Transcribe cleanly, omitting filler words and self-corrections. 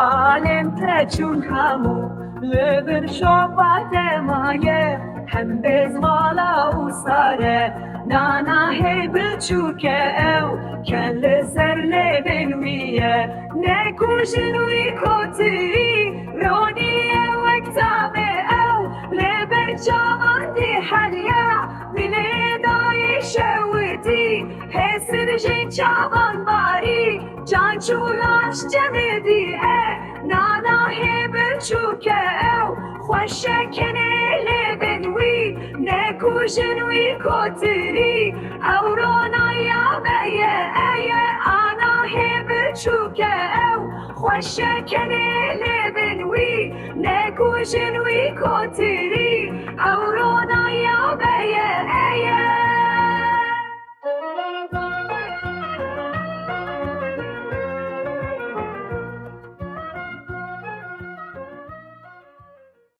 وعالم تجون همو لبن شعبات مایه هم بزمالا و ساره نانا هی بچوکه او کل سر لبن ویه نکوشن وی کتی رونیه وکتامه او لبن جامان دی حلیا بلیدای شویدی حسر جین جامان باری جان چولاش جمدی نانا هی بچوکه او خوشکنه لبن وی نکوشن وی کتری او رونایا میه آنا هی بچوکه او خوشکنه لبن وی نکوشن وی کتری